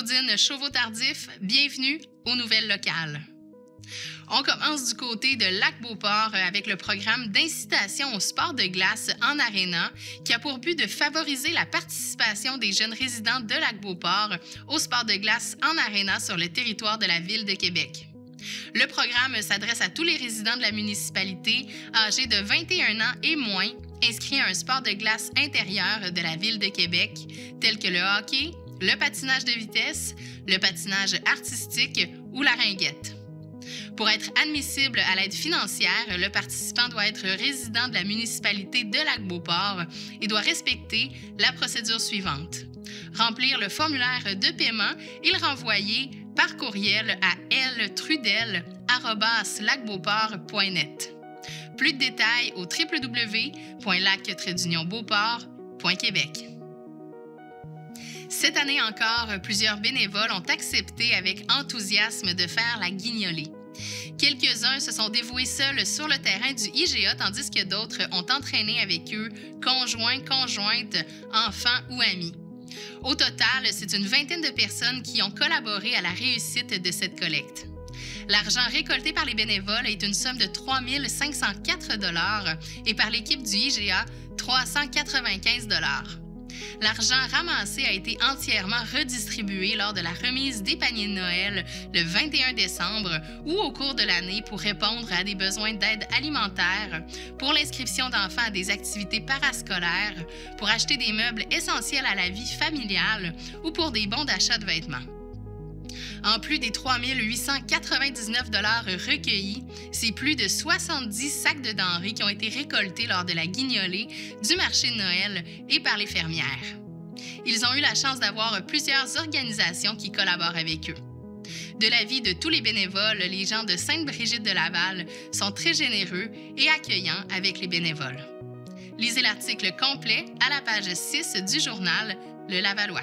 Claudine Chauveau-Tardif, bienvenue aux Nouvelles locales. On commence du côté de Lac-Beauport avec le programme d'incitation au sport de glace en aréna qui a pour but de favoriser la participation des jeunes résidents de Lac-Beauport au sport de glace en aréna sur le territoire de la Ville de Québec. Le programme s'adresse à tous les résidents de la municipalité âgés de 21 ans et moins inscrits à un sport de glace intérieur de la Ville de Québec, tels que le hockey, le patinage de vitesse, le patinage artistique ou la ringuette. Pour être admissible à l'aide financière, le participant doit être résident de la municipalité de Lac-Beauport et doit respecter la procédure suivante. Remplir le formulaire de paiement et le renvoyer par courriel à ltrudel@lacbeauport.net. Plus de détails au www.lac-beauport.québec. Cette année encore, plusieurs bénévoles ont accepté avec enthousiasme de faire la guignolée. Quelques-uns se sont dévoués seuls sur le terrain du IGA, tandis que d'autres ont entraîné avec eux conjoints, conjointes, enfants ou amis. Au total, c'est une vingtaine de personnes qui ont collaboré à la réussite de cette collecte. L'argent récolté par les bénévoles est une somme de 3 504 $ et par l'équipe du IGA, 395 $. L'argent ramassé a été entièrement redistribué lors de la remise des paniers de Noël le 21 décembre ou au cours de l'année pour répondre à des besoins d'aide alimentaire, pour l'inscription d'enfants à des activités parascolaires, pour acheter des meubles essentiels à la vie familiale ou pour des bons d'achat de vêtements. En plus des 3 899 $ recueillis, c'est plus de 70 sacs de denrées qui ont été récoltés lors de la guignolée du marché de Noël et par les fermières. Ils ont eu la chance d'avoir plusieurs organisations qui collaborent avec eux. De l'avis de tous les bénévoles, les gens de Sainte-Brigitte de Laval sont très généreux et accueillants avec les bénévoles. Lisez l'article complet à la page 6 du journal Le Lavallois.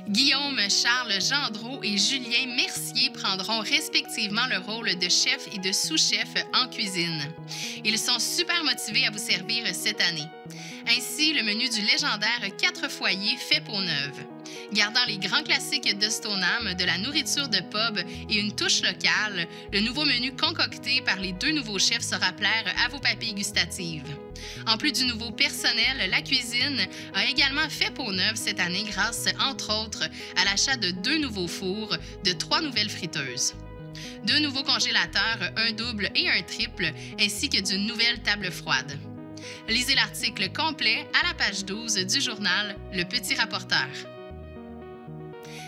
Guillaume, Charles Gendreau et Julien Mercier prendront respectivement le rôle de chef et de sous-chef en cuisine. Ils sont super motivés à vous servir cette année. Ainsi, le menu du légendaire 4 foyers fait peau neuve. Gardant les grands classiques de Stoneham, de la nourriture de pub et une touche locale, le nouveau menu concocté par les 2 nouveaux chefs saura plaire à vos papilles gustatives. En plus du nouveau personnel, la cuisine a également fait peau neuve cette année grâce, entre autres, à l'achat de 2 nouveaux fours, de 3 nouvelles friteuses. 2 nouveaux congélateurs, un double et un triple, ainsi que d'une nouvelle table froide. Lisez l'article complet à la page 12 du journal Le Petit Rapporteur.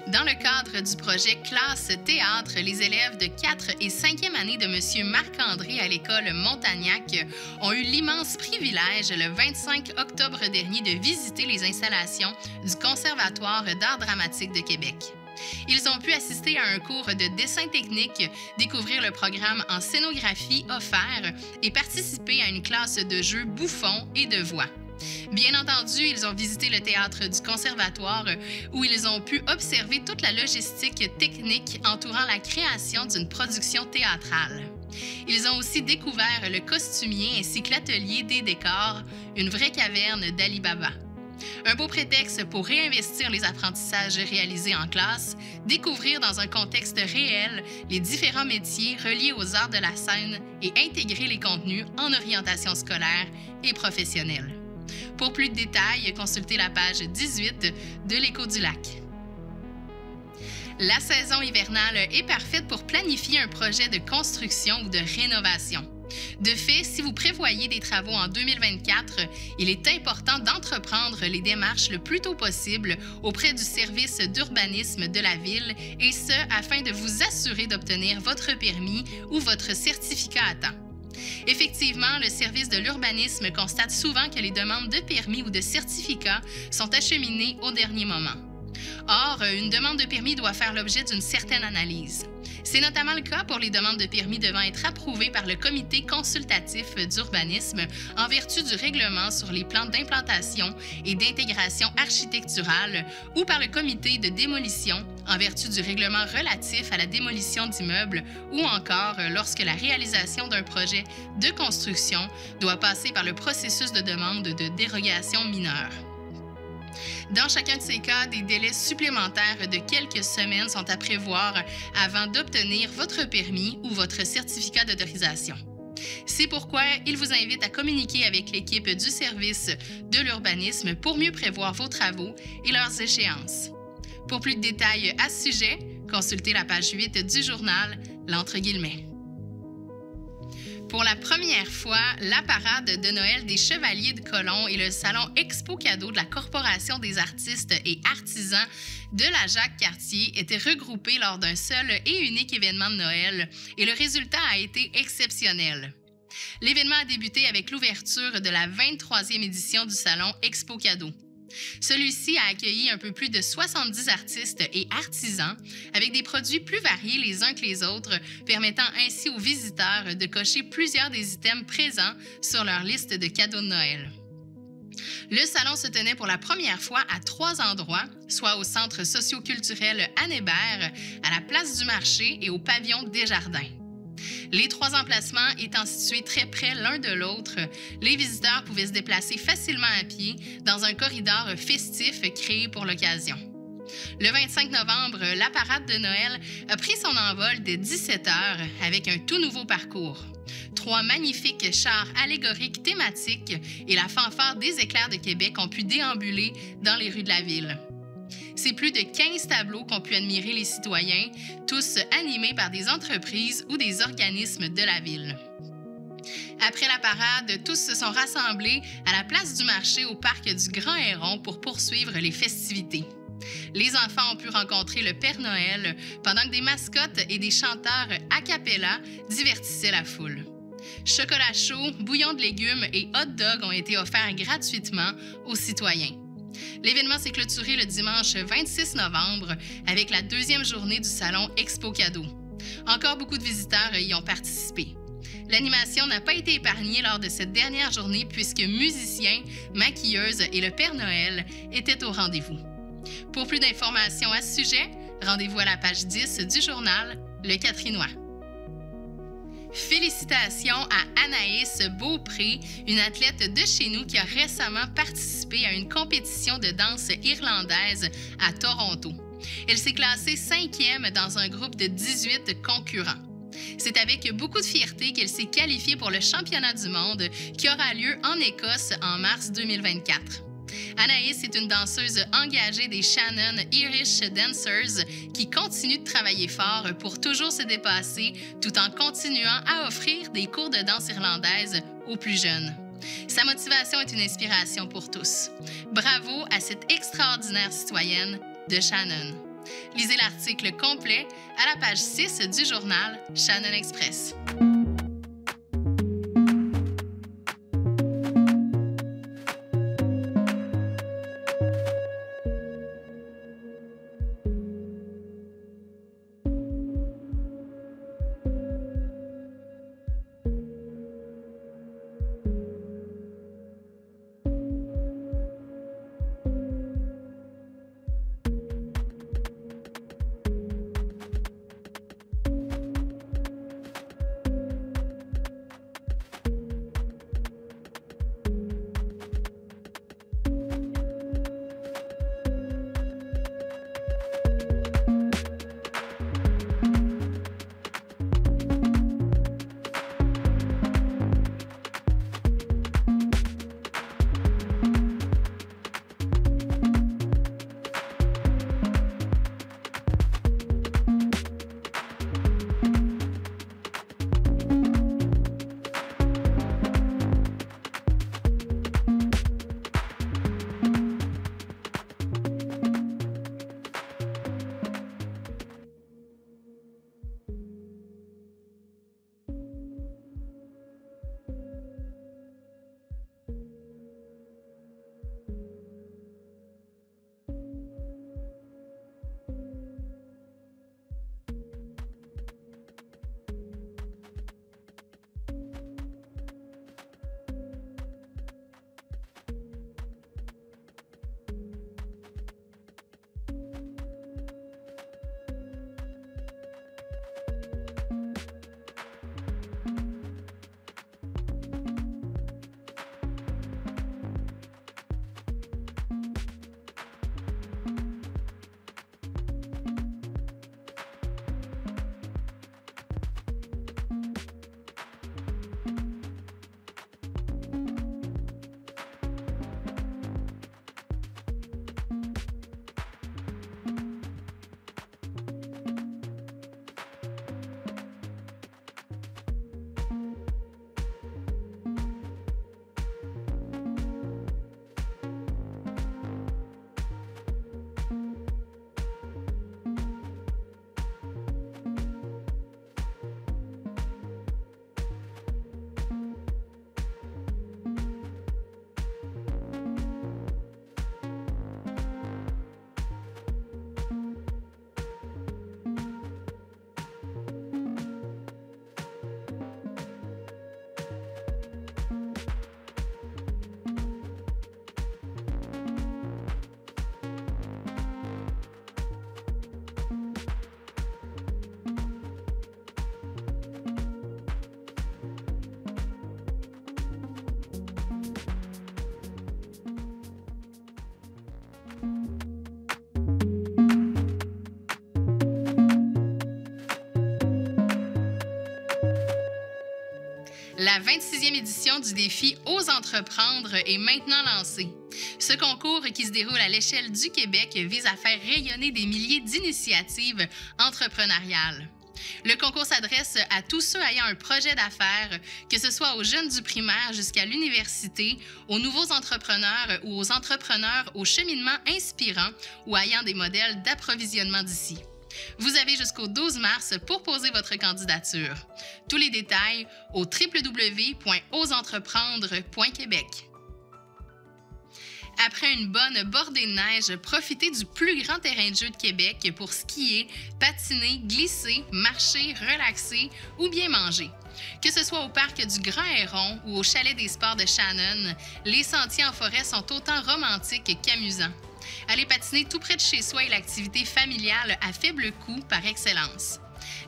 Dans le cadre du projet Classe Théâtre, les élèves de 4 et 5e année de M. Marc-André à l'école Montagnac ont eu l'immense privilège le 25 octobre dernier de visiter les installations du Conservatoire d'art dramatique de Québec. Ils ont pu assister à un cours de dessin technique, découvrir le programme en scénographie offert et participer à une classe de jeu bouffon et de voix. Bien entendu, ils ont visité le théâtre du Conservatoire où ils ont pu observer toute la logistique technique entourant la création d'une production théâtrale. Ils ont aussi découvert le costumier ainsi que l'atelier des décors, une vraie caverne d'Ali Baba. Un beau prétexte pour réinvestir les apprentissages réalisés en classe, découvrir dans un contexte réel les différents métiers reliés aux arts de la scène et intégrer les contenus en orientation scolaire et professionnelle. Pour plus de détails, consultez la page 18 de l'Écho du Lac. La saison hivernale est parfaite pour planifier un projet de construction ou de rénovation. De fait, si vous prévoyez des travaux en 2024, il est important d'entreprendre les démarches le plus tôt possible auprès du service d'urbanisme de la Ville, et ce, afin de vous assurer d'obtenir votre permis ou votre certificat à temps. Effectivement, le service de l'urbanisme constate souvent que les demandes de permis ou de certificat sont acheminées au dernier moment. Or, une demande de permis doit faire l'objet d'une certaine analyse. C'est notamment le cas pour les demandes de permis devant être approuvées par le Comité consultatif d'urbanisme en vertu du règlement sur les plans d'implantation et d'intégration architecturale ou par le Comité de démolition en vertu du règlement relatif à la démolition d'immeubles ou encore lorsque la réalisation d'un projet de construction doit passer par le processus de demande de dérogation mineure. Dans chacun de ces cas, des délais supplémentaires de quelques semaines sont à prévoir avant d'obtenir votre permis ou votre certificat d'autorisation. C'est pourquoi il vous invite à communiquer avec l'équipe du service de l'urbanisme pour mieux prévoir vos travaux et leurs échéances. Pour plus de détails à ce sujet, consultez la page 8 du journal L'Entre guillemets. Pour la première fois, la parade de Noël des Chevaliers de Colomb et le salon Expo Cadeau de la Corporation des artistes et artisans de la Jacques-Cartier étaient regroupés lors d'un seul et unique événement de Noël et le résultat a été exceptionnel. L'événement a débuté avec l'ouverture de la 23e édition du salon Expo Cadeau. Celui-ci a accueilli un peu plus de 70 artistes et artisans avec des produits plus variés les uns que les autres, permettant ainsi aux visiteurs de cocher plusieurs des items présents sur leur liste de cadeaux de Noël. Le salon se tenait pour la première fois à 3 endroits, soit au Centre socio-culturel Anne Hébert, à la Place du Marché et au Pavillon Desjardins. Les 3 emplacements étant situés très près l'un de l'autre, les visiteurs pouvaient se déplacer facilement à pied dans un corridor festif créé pour l'occasion. Le 25 novembre, la parade de Noël a pris son envol dès 17 h avec un tout nouveau parcours. 3 magnifiques chars allégoriques thématiques et la fanfare des éclairs de Québec ont pu déambuler dans les rues de la ville. C'est plus de 15 tableaux qu'ont pu admirer les citoyens, tous animés par des entreprises ou des organismes de la ville. Après la parade, tous se sont rassemblés à la place du marché au parc du Grand Héron pour poursuivre les festivités. Les enfants ont pu rencontrer le Père Noël pendant que des mascottes et des chanteurs a cappella divertissaient la foule. Chocolat chaud, bouillon de légumes et hot dogs ont été offerts gratuitement aux citoyens. L'événement s'est clôturé le dimanche 26 novembre avec la 2e journée du salon Expo Cadeau. Encore beaucoup de visiteurs y ont participé. L'animation n'a pas été épargnée lors de cette dernière journée puisque musiciens, maquilleuses et le Père Noël étaient au rendez-vous. Pour plus d'informations à ce sujet, rendez-vous à la page 10 du journal Le Catrinois. Félicitations à Anaïs Beaupré, une athlète de chez nous qui a récemment participé à une compétition de danse irlandaise à Toronto. Elle s'est classée 5e dans un groupe de 18 concurrents. C'est avec beaucoup de fierté qu'elle s'est qualifiée pour le championnat du monde qui aura lieu en Écosse en mars 2024. Anaïs est une danseuse engagée des Shannon Irish Dancers qui continue de travailler fort pour toujours se dépasser tout en continuant à offrir des cours de danse irlandaise aux plus jeunes. Sa motivation est une inspiration pour tous. Bravo à cette extraordinaire citoyenne de Shannon. Lisez l'article complet à la page 6 du journal Shannon Express. La 26e édition du défi Ose entreprendre est maintenant lancée. Ce concours qui se déroule à l'échelle du Québec vise à faire rayonner des milliers d'initiatives entrepreneuriales. Le concours s'adresse à tous ceux ayant un projet d'affaires, que ce soit aux jeunes du primaire jusqu'à l'université, aux nouveaux entrepreneurs ou aux entrepreneurs au cheminement inspirant ou ayant des modèles d'approvisionnement d'ici. Vous avez jusqu'au 12 mars pour poser votre candidature. Tous les détails au www.oseentreprendre.québec. Après une bonne bordée de neige, profitez du plus grand terrain de jeu de Québec pour skier, patiner, glisser, marcher, relaxer ou bien manger. Que ce soit au parc du Grand Héron ou au chalet des sports de Shannon, les sentiers en forêt sont autant romantiques qu'amusants. Aller patiner tout près de chez soi est l'activité familiale à faible coût par excellence.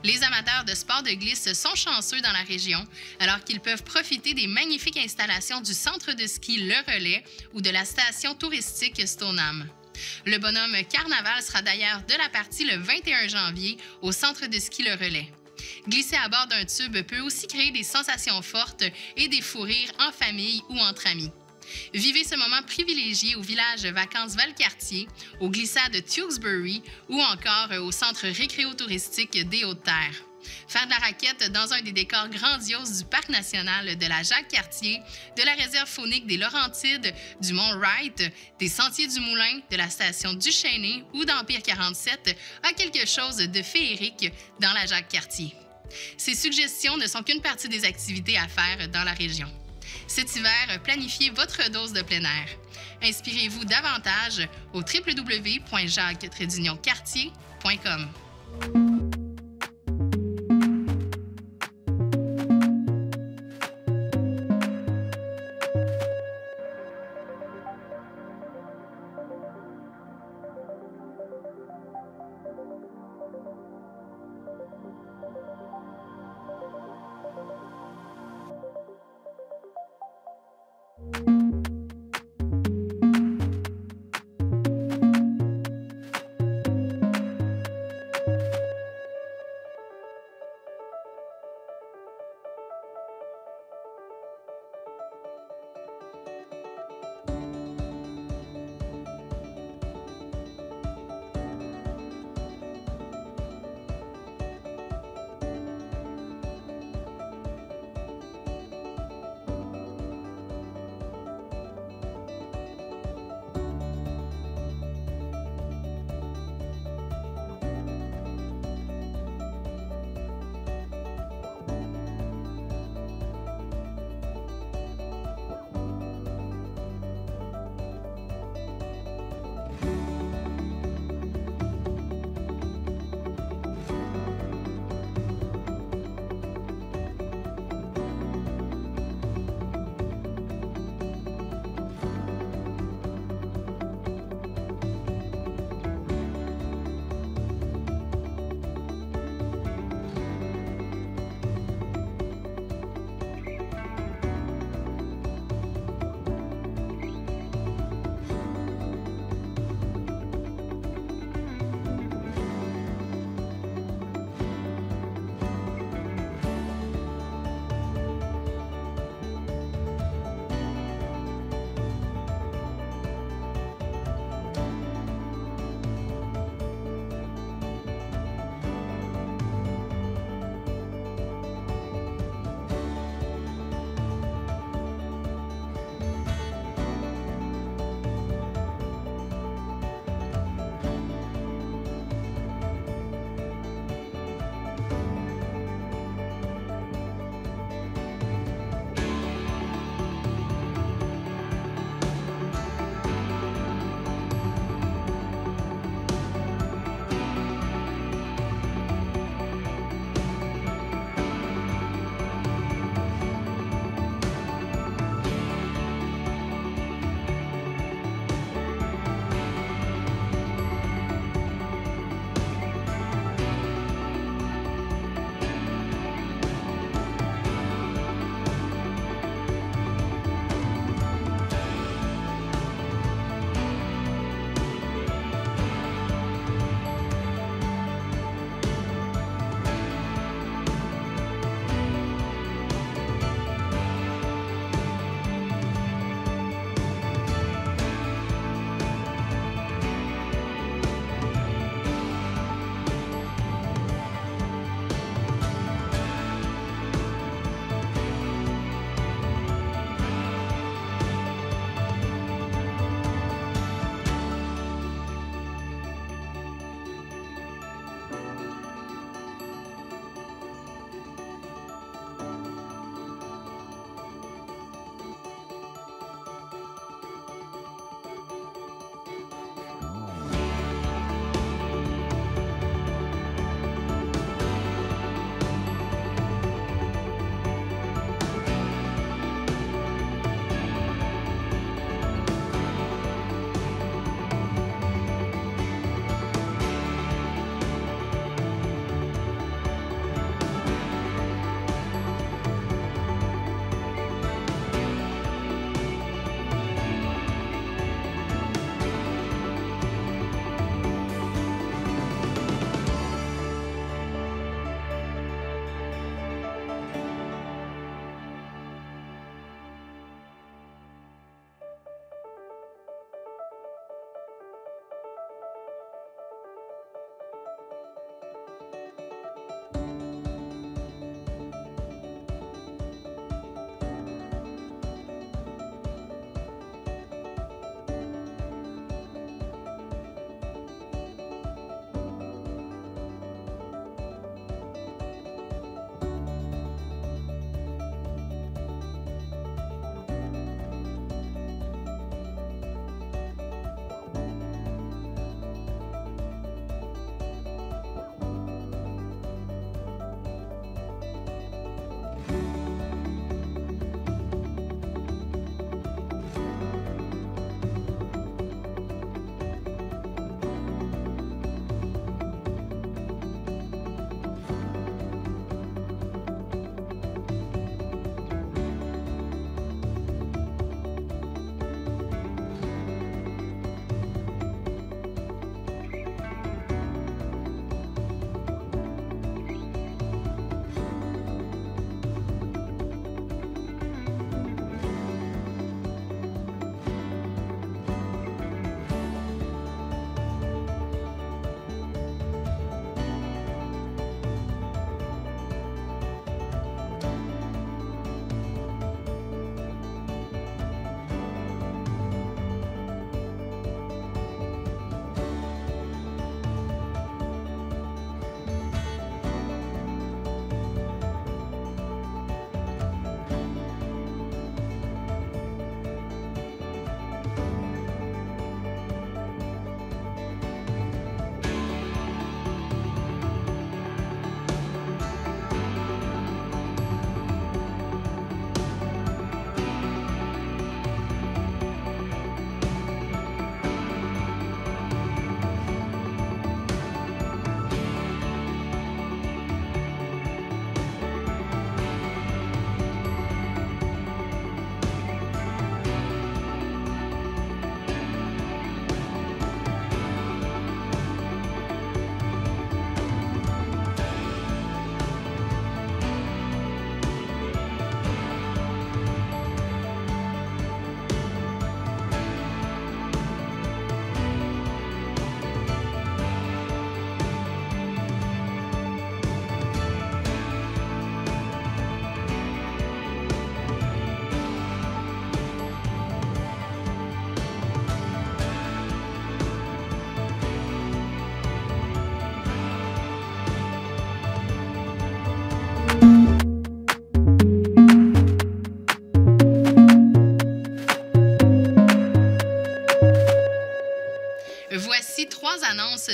Les amateurs de sport de glisse sont chanceux dans la région, alors qu'ils peuvent profiter des magnifiques installations du centre de ski Le Relais ou de la station touristique Stoneham. Le bonhomme Carnaval sera d'ailleurs de la partie le 21 janvier au centre de ski Le Relais. Glisser à bord d'un tube peut aussi créer des sensations fortes et des fous rires en famille ou entre amis. Vivez ce moment privilégié au village Vacances Valcartier, au glissade Tewksbury ou encore au centre récréo-touristique des Hautes-Terres. Faire de la raquette dans un des décors grandioses du Parc national de la Jacques-Cartier, de la réserve faunique des Laurentides, du Mont Wright, des Sentiers du Moulin, de la station du Chêné ou d'Empire 47 a quelque chose de féerique dans la Jacques-Cartier. Ces suggestions ne sont qu'une partie des activités à faire dans la région. Cet hiver, planifiez votre dose de plein air. Inspirez-vous davantage au www.jacques-cartier.com.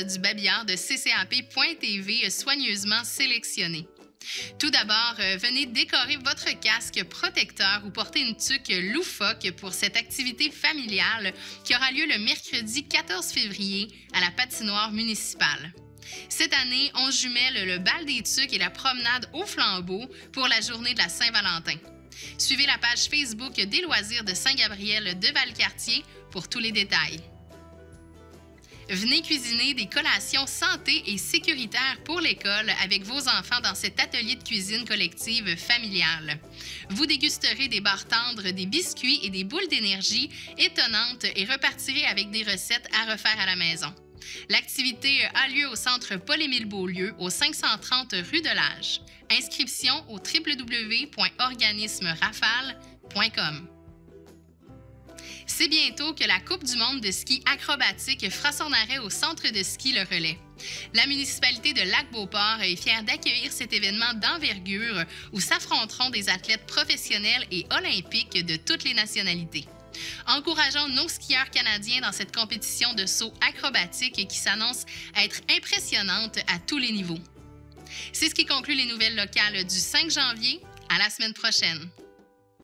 du babillard de ccap.tv soigneusement sélectionnés. Tout d'abord, venez décorer votre casque protecteur ou porter une tuque loufoque pour cette activité familiale qui aura lieu le mercredi 14 février à la patinoire municipale. Cette année, on jumelle le bal des tuques et la promenade au flambeau pour la journée de la Saint-Valentin. Suivez la page Facebook des loisirs de Saint-Gabriel de Valcartier pour tous les détails. Venez cuisiner des collations santé et sécuritaires pour l'école avec vos enfants dans cet atelier de cuisine collective familiale. Vous dégusterez des barres tendres, des biscuits et des boules d'énergie étonnantes et repartirez avec des recettes à refaire à la maison. L'activité a lieu au centre Paul-Émile Beaulieu, au 530 rue de l'Age. Inscription au www.organismerafale.com. C'est bientôt que la Coupe du monde de ski acrobatique fera son arrêt au centre de ski Le Relais. La municipalité de Lac-Beauport est fière d'accueillir cet événement d'envergure où s'affronteront des athlètes professionnels et olympiques de toutes les nationalités. Encourageons nos skieurs canadiens dans cette compétition de saut acrobatique qui s'annonce être impressionnante à tous les niveaux. C'est ce qui conclut les nouvelles locales du 5 janvier. À la semaine prochaine.